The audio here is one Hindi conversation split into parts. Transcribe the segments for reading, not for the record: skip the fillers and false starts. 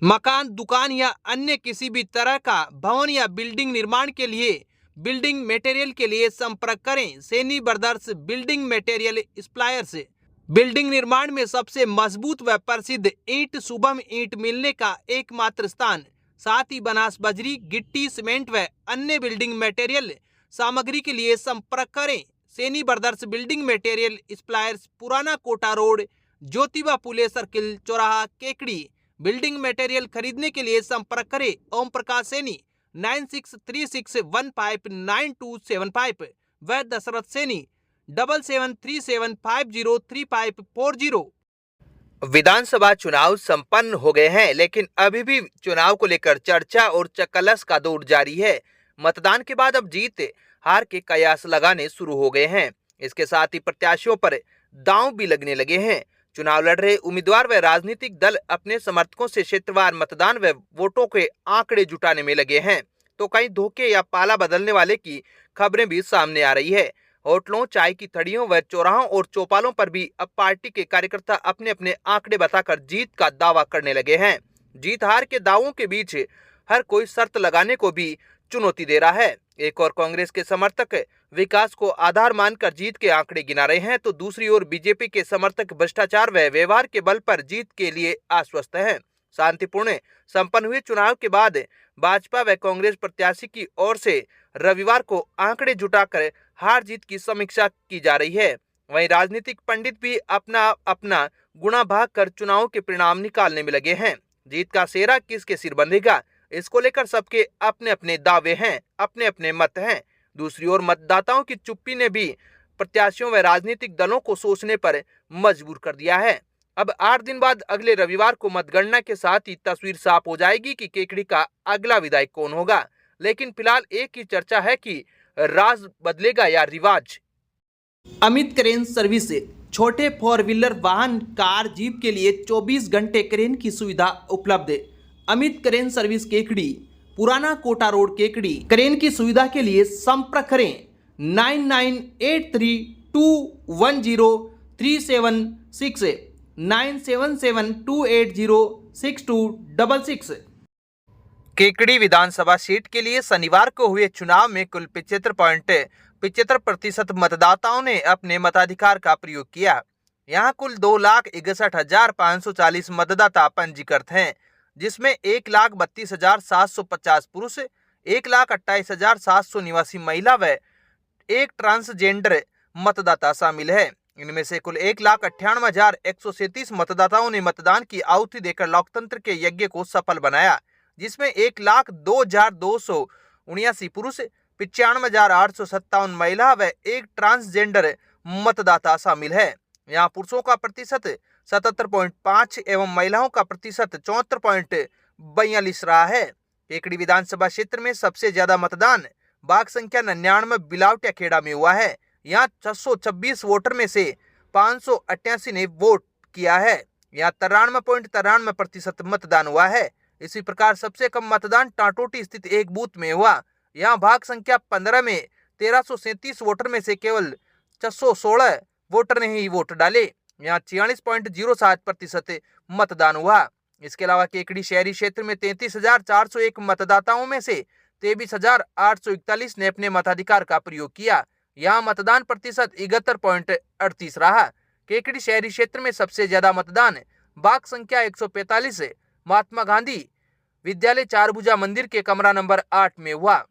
मकान, दुकान या अन्य किसी भी तरह का भवन या बिल्डिंग निर्माण के लिए बिल्डिंग मटेरियल के लिए संपर्क करें। Saini brothers building material suppliers. Building निर्माण में सबसे मजबूत व प्रसिद्ध ईंट शुभम ईंट मिलने का एकमात्र स्थान। साथ ही बनास बजरी, गिट्टी, सीमेंट व अन्य बिल्डिंग मटेरियल सामग्री के लिए संपर्क करें। Saini brothers building material suppliers, पुराना कोटा रोड, ज्योतिबा फुले सर्किल चौराहा, केकड़ी। बिल्डिंग मटेरियल खरीदने के लिए संपर्क करें ओम प्रकाश सैनी 9636159275 व दशरथ सैनी 7737503540। विधानसभा चुनाव संपन्न हो गए हैं, लेकिन अभी भी चुनाव को लेकर चर्चा और चकलस का दौर जारी है। मतदान के बाद अब जीत हार के कयास लगाने शुरू हो गए हैं। इसके साथ ही प्रत्याशियों पर दांव भी लगने लगे हैं। चुनाव लड़ रहे उम्मीदवार व राजनीतिक दल अपने समर्थकों से क्षेत्रवार मतदान व वोटों के आंकड़े जुटाने में लगे हैं, तो कहीं धोखे या पाला बदलने वाले की खबरें भी सामने आ रही है। होटलों, चाय की थड़ियों व चौराहों और चौपालों पर भी अब पार्टी के कार्यकर्ता अपने अपने आंकड़े बताकर जीत का दावा करने लगे हैं। जीत हार के दावों के बीच हर कोई शर्त लगाने को भी चुनौती दे रहा है। एक और कांग्रेस के समर्थक विकास को आधार मानकर जीत के आंकड़े गिना रहे हैं, तो दूसरी ओर बीजेपी के समर्थक भ्रष्टाचार व व्यवहार के बल पर जीत के लिए आश्वस्त हैं। शांतिपूर्ण संपन्न हुए चुनाव के बाद भाजपा व कांग्रेस प्रत्याशी की ओर से रविवार को आंकड़े जुटाकर हार जीत की समीक्षा की जा रही है। वहीं राजनीतिक पंडित भी अपना अपना गुणा भाग कर चुनाव के परिणाम निकालने में लगे हैं। जीत का सेहरा किसके सिर बंधेगा, इसको लेकर सबके अपने अपने दावे हैं, अपने अपने मत हैं। दूसरी ओर मतदाताओं की चुप्पी ने भी प्रत्याशियों व राजनीतिक दलों को सोचने पर मजबूर कर दिया है। अब 8 दिन बाद अगले रविवार को मतगणना के साथ ही तस्वीर साफ हो जाएगी कि केकड़ी का अगला विधायक कौन होगा। लेकिन फिलहाल एक ही चर्चा है कि राज बदलेगा या रिवाज। अमित क्रेन सर्विस, छोटे 4 व्हीलर वाहन, कार, जीप के लिए 24 घंटे क्रेन की सुविधा उपलब्ध। अमित क्रेन सर्विस केकड़ी, पुराना कोटा रोड, केकड़ी। क्रेन की सुविधा के लिए संपर्क करें 9983210376 9772806266। केकड़ी विधानसभा सीट के लिए शनिवार को हुए चुनाव में कुल 75.75% मतदाताओं ने अपने मताधिकार का प्रयोग किया। यहां कुल 2,61,540 मतदाता पंजीकृत हैं, जिसमें 1,32,750 पुरुष, 1,28,700 निवासी महिला व एक ट्रांसजेंडर मतदाता शामिल है। इनमें से कुल 1,98,137 मतदाताओं ने मतदान की आहुति देकर लोकतंत्र के यज्ञ को सफल बनाया, जिसमें 1,02,279 पुरुष, 95,857 महिला व एक ट्रांसजेंडर मतदाता शामिल है। यहाँ पुरुषों का प्रतिशत 77.5 एवं महिलाओं का प्रतिशत 74.42 रहा है। केकड़ी विधानसभा क्षेत्र में सबसे ज्यादा मतदान बाघ संख्या 99 बिलावटिया खेड़ा में हुआ है। यहाँ 626 वोटर में से 588 ने वोट किया है। यहाँ 93.93% मतदान हुआ है। इसी प्रकार सबसे कम मतदान टाटोटी स्थित एक बूथ में हुआ। यहाँ भाग संख्या 15 में 1337 वोटर में से केवल 616 वोटर ने ही वोट डाले। यहाँ 46.07% मतदान हुआ। इसके अलावा केकड़ी शहरी क्षेत्र में 33,401 मतदाताओं में से 23,841 ने अपने मताधिकार का प्रयोग किया। यहाँ मतदान प्रतिशत 71.38 रहा। केकड़ी शहरी क्षेत्र में सबसे ज्यादा मतदान बाघ संख्या 145 महात्मा गांधी विद्यालय चारभुजा मंदिर के कमरा नंबर 8 में हुआ।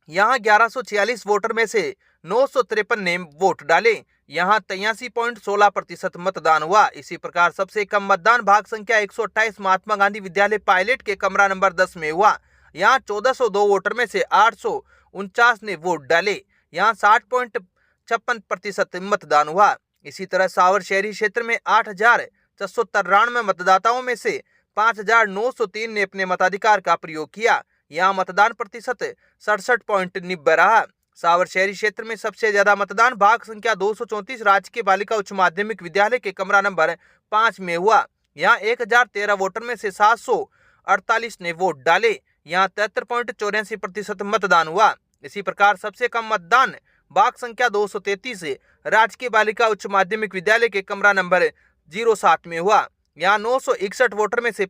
यहाँ 1146 वोटर में से 953 ने वोट डाले। यहाँ 83.16% मतदान हुआ। इसी प्रकार सबसे कम मतदान भाग संख्या 128 महात्मा गांधी विद्यालय पायलट के कमरा नंबर 10 में हुआ। यहाँ 1402 वोटर में से 849 ने वोट डाले। यहाँ 60.56% मतदान हुआ। इसी तरह सावर शहरी क्षेत्र में 8,693 मतदाताओं में से 5,903 ने अपने मताधिकार का प्रयोग किया। यहाँ मतदान प्रतिशत 67.90 रहा। सावर शहरी क्षेत्र में सबसे ज्यादा मतदान भाग संख्या 234 राजकीय बालिका उच्च माध्यमिक विद्यालय के कमरा नंबर 5 में हुआ। यहाँ 1,013 वोटर में से 748 ने वोट डाले। यहाँ 73.84% मतदान हुआ। इसी प्रकार सबसे कम मतदान भाग संख्या 233 राजकीय बालिका उच्च माध्यमिक विद्यालय के कमरा नंबर 07 में हुआ। यहाँ 961 वोटर में से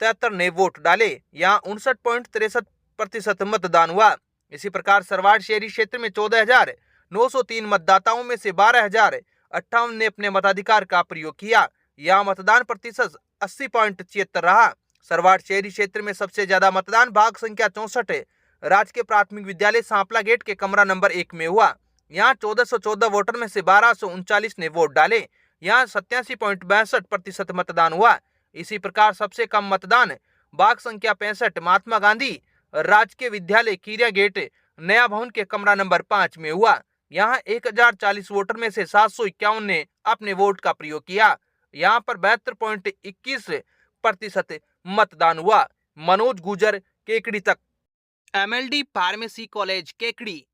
73 ने वोट डाले। यहाँ 59.63% मतदान हुआ। इसी प्रकार सरवाड़ शहरी क्षेत्र में 14,903 मतदाताओं में से 12,058 ने अपने मताधिकार का प्रयोग किया। यहाँ मतदान प्रतिशत 80.76 रहा। सरवाड़ शहरी क्षेत्र में सबसे ज्यादा मतदान भाग संख्या 64 राजकीय प्राथमिक विद्यालय सांपला गेट के कमरा नंबर 1 में हुआ। यहाँ 1414 वोटर में से 1239 ने वोट डाले। यहाँ 87.62% मतदान हुआ। इसी प्रकार सबसे कम मतदान बाग संख्या 65 महात्मा गांधी राजकीय विद्यालय कीरिया गेट नया भवन के कमरा नंबर 5 में हुआ। यहाँ 1040 वोटर में से 751 ने अपने वोट का प्रयोग किया। यहाँ पर 72.21% मतदान हुआ। मनोज गुजर, केकड़ी तक। MLD pharmacy college Kekri,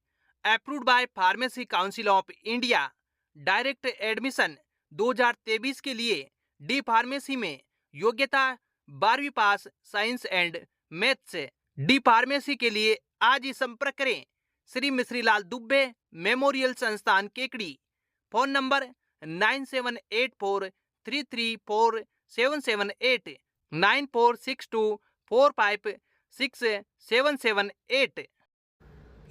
approved by pharmacy council of India. Direct admission 2023 के लिए डी फार्मेसी में योग्यता 12वीं pass science and maths. D pharmacy के लिए आज ही संपर्क करें श्री मिश्रीलाल दुबे मेमोरियल संस्थान Kekri. Phone number 9784334778 9462456778।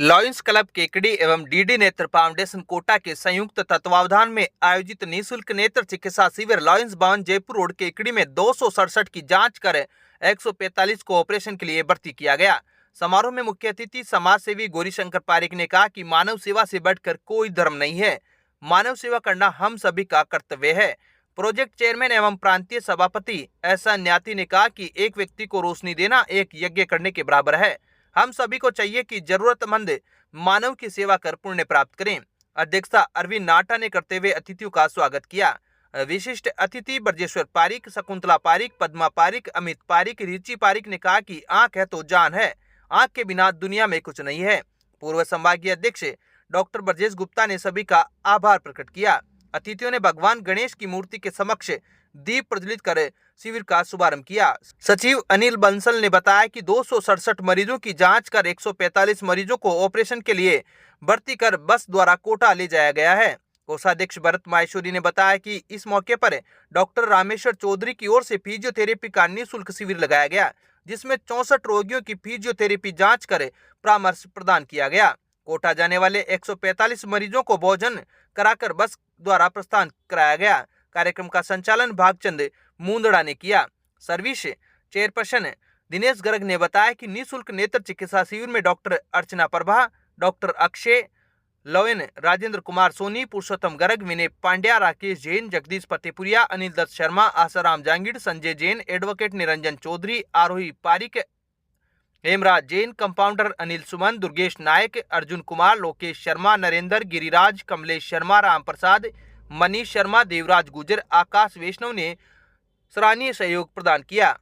Lions club Kekri एवं डीडी नेत्र फाउंडेशन कोटा के संयुक्त तत्वावधान में आयोजित निःशुल्क नेत्र चिकित्सा शिविर लॉयंस भवन जयपुर रोड केकड़ी में 267 की जांच कर 145 को ऑपरेशन के लिए भर्ती किया गया। समारोह में मुख्य अतिथि समाज सेवी गौरीशंकर पारिक ने कहा कि मानव सेवा से बढ़कर कोई धर्म नहीं है। मानव सेवा करना हम सभी का कर्तव्य है। प्रोजेक्ट चेयरमैन एवं प्रांतीय सभापति ऐसा न्याती ने कहा कि एक व्यक्ति को रोशनी देना एक यज्ञ करने के बराबर है। हम सभी को चाहिए कि जरूरतमंद मानव की सेवा कर पुण्य प्राप्त करें। अध्यक्षता अरविंद नाटा ने करते हुए अतिथियों का स्वागत किया। विशिष्ट अतिथि ब्रजेश्वर पारिक, शकुंतला पारिक, पद्मा पारिक, अमित पारिक, रिची पारिक ने कहा कि आंख है तो जान है, आंख के बिना दुनिया में कुछ नहीं है। पूर्व संभागीय अध्यक्ष डॉक्टर ब्रजेश गुप्ता ने सभी का आभार प्रकट किया। अतिथियों ने भगवान गणेश की मूर्ति के समक्ष दीप प्रज्वलित कर शिविर का शुभारंभ किया। सचिव अनिल बंसल ने बताया कि 267 मरीजों की जांच कर 145 मरीजों को ऑपरेशन के लिए भर्ती कर बस द्वारा कोटा ले जाया गया है। कोषाध्यक्ष भरत माहेश्वरी ने बताया कि इस मौके पर डॉक्टर रामेश्वर चौधरी की ओर से फिजियोथेरेपी का निःशुल्क शिविर लगाया गया, जिसमें 64 रोगियों की फिजियोथेरेपी जांच कर परामर्श प्रदान किया गया। कोटा जाने वाले 145 मरीजों को भोजन कराकर बस द्वारा प्रस्थान कराया गया। कार्यक्रम का संचालन भागचंद मुंदड़ा ने किया। सर्विस चेयरपर्सन दिनेश गर्ग ने बताया कि निःशुल्क नेत्र चिकित्सा शिविर में डॉक्टर अर्चना प्रभा, डॉक्टर अक्षय लवेन, राजेंद्र कुमार सोनी, पुरुषोत्तम गर्ग, विनय पांड्या, राकेश जैन, जगदीश फतेहपुरिया, अनिल दत्त शर्मा, आसाराम जांगीड़, संजय जैन, एडवोकेट निरंजन चौधरी, आरोही पारिक, हेमराज जैन, कंपाउंडर अनिल सुमन, दुर्गेश नायक, अर्जुन कुमार, लोकेश शर्मा, नरेंद्र, गिरिराज, कमलेश शर्मा, राम प्रसाद, मनीष शर्मा, देवराज गुजर, आकाश वैष्णव ने सराहनीय सहयोग प्रदान किया।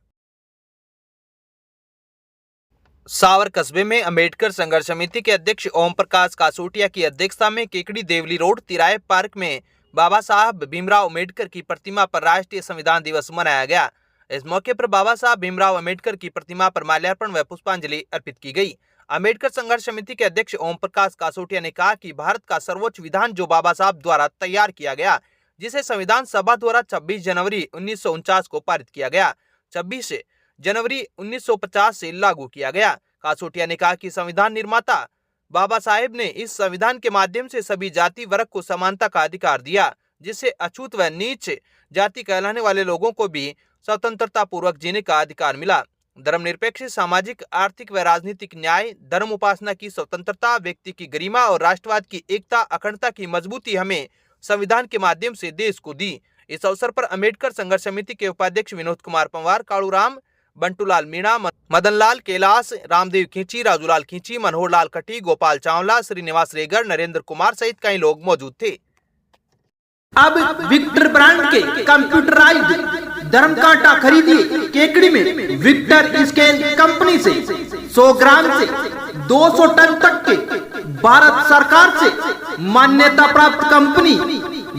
सावर कस्बे में अंबेडकर संघर्ष समिति के अध्यक्ष ओम प्रकाश कासोटिया की अध्यक्षता में केकड़ी देवली रोड तिराहे पार्क में बाबा साहब भीमराव अम्बेडकर की प्रतिमा पर राष्ट्रीय संविधान दिवस मनाया गया। इस मौके पर बाबा साहब भीमराव अम्बेडकर की प्रतिमा पर माल्यार्पण व पुष्पांजलि अर्पित की गई। अंबेडकर संघर्ष समिति के अध्यक्ष ओम प्रकाश कासोटिया ने कहा कि भारत का सर्वोच्च विधान जो बाबा साहब द्वारा तैयार किया गया, जिसे संविधान सभा द्वारा 26 जनवरी 1949 को पारित किया गया, 26 जनवरी 1950 से लागू किया गया। कासोटिया ने कहा कि संविधान निर्माता बाबा साहेब ने इस संविधान के माध्यम से सभी जाति वर्ग को समानता का अधिकार दिया, जिससे अछूत व नीच जाति कहलाने वाले लोगों को भी स्वतंत्रता पूर्वक जीने का अधिकार मिला। धर्मनिरपेक्ष, सामाजिक, आर्थिक व राजनीतिक न्याय, धर्म उपासना की स्वतंत्रता, व्यक्ति की गरिमा और राष्ट्रवाद की एकता, अखंडता की मजबूती हमें संविधान के माध्यम से देश को दी। इस अवसर पर अंबेडकर संघर्ष समिति के उपाध्यक्ष विनोद कुमार पंवार, कालूराम, बंटूलाल मीणा, मदनलाल कैलाश, रामदेव खींची, राजूलाल खींची, मनोहर लाल कटी, गोपाल चावला, श्रीनिवास रेगर, नरेंद्र कुमार सहित कई लोग मौजूद थे। अब विक्टर ब्रांड के कंप्यूटराइज्ड धर्म कांटा खरीदिए केकड़ी में विक्टर स्केल कंपनी से 100 ग्राम से 200 टन तक के भारत सरकार से मान्यता प्राप्त कंपनी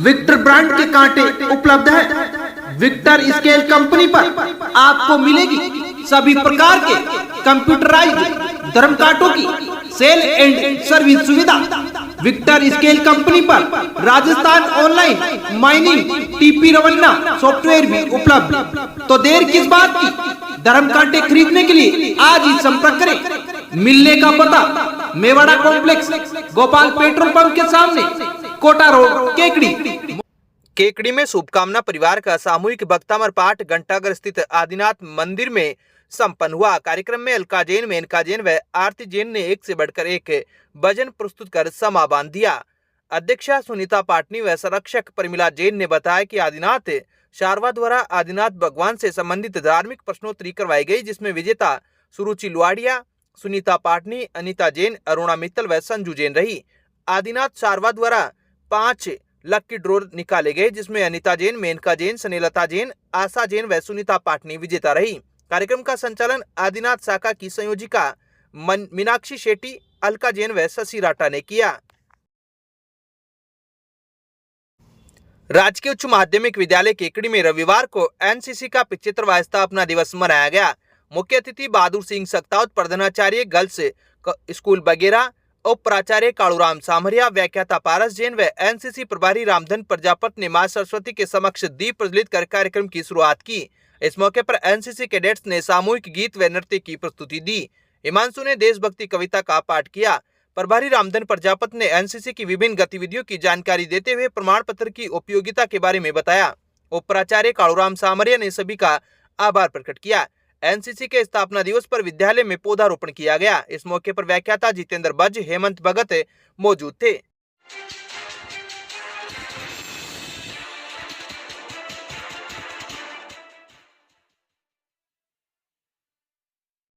विक्टर ब्रांड के कांटे उपलब्ध है। विक्टर स्केल कंपनी पर आपको मिलेगी सभी प्रकार के कंप्यूटराइज्ड धर्म कांटों की सेल एंड सर्विस सुविधा। विक्टर स्केल कंपनी पर Rajasthan online mining TP Revanna software भी उपलब्ध। तो देर किस बात की, धर्म कांटे खरीदने के लिए आज ही संपर्क करें। मिलने का पता Mewada complex, Gopal petrol pump के सामने, कोटा रोड, केकड़ी। केकड़ी में शुभकामना परिवार का सामूहिक भक्तामर पाठ घंटाघर स्थित आदिनाथ मंदिर में संपन्न हुआ। कार्यक्रम में अलका जैन, मेनका जैन व आरती जैन ने एक से बढ़कर एक भजन प्रस्तुत कर समा बांध दिया। अध्यक्षा सुनीता पाटनी व संरक्षक प्रमिला जैन ने बताया कि आदिनाथ शारवा द्वारा आदिनाथ भगवान से संबंधित धार्मिक प्रश्नोत्तरी करवाई गई, जिसमें विजेता सुरुचि लुआडिया, सुनीता पाटनी, अनिता जैन, अरुणा मित्तल व संजू जैन रही। आदिनाथ शारवा द्वारा 5 लक्की ड्रॉ निकाले गए, जिसमें अनिता जैन, मेनका जैन, स्नेहलता जैन, आशा जैन व सुनीता पाटनी विजेता रही। कार्यक्रम का संचालन आदिनाथ शाखा की संयोजिका मीनाक्षी शेट्टी, अलका जैन व शशि राठा ने किया। राजकीय उच्च माध्यमिक विद्यालय केकड़ी में रविवार को एनसीसी का 75वां स्थापना दिवस मनाया गया। मुख्य अतिथि बहादुर सिंह सक्तावत, प्रधानाचार्य गर्ल्स स्कूल बगेरा, उप प्राचार्य कालूराम सामरिया, व्याख्याता पारस जैन व एनसीसी प्रभारी रामधन प्रजापति ने मां सरस्वती के समक्ष दीप प्रज्वलित कर कार्यक्रम की शुरुआत की। इस मौके पर एनसीसी कैडेट्स ने सामूहिक गीत व नृत्य की प्रस्तुति दी। हिमांशु ने देशभक्ति कविता का पाठ किया। प्रभारी रामधन प्रजापति ने एनसीसी की विभिन्न गतिविधियों की जानकारी देते हुए प्रमाण पत्र की उपयोगिता के बारे में बताया। उप प्राचार्य कालूराम सामरिया ने सभी का आभार प्रकट किया। एनसीसी के स्थापना दिवस पर विद्यालय में पौधारोपण किया गया। इस मौके पर व्याख्याता जितेंद्र बज, हेमंत भगत मौजूद थे।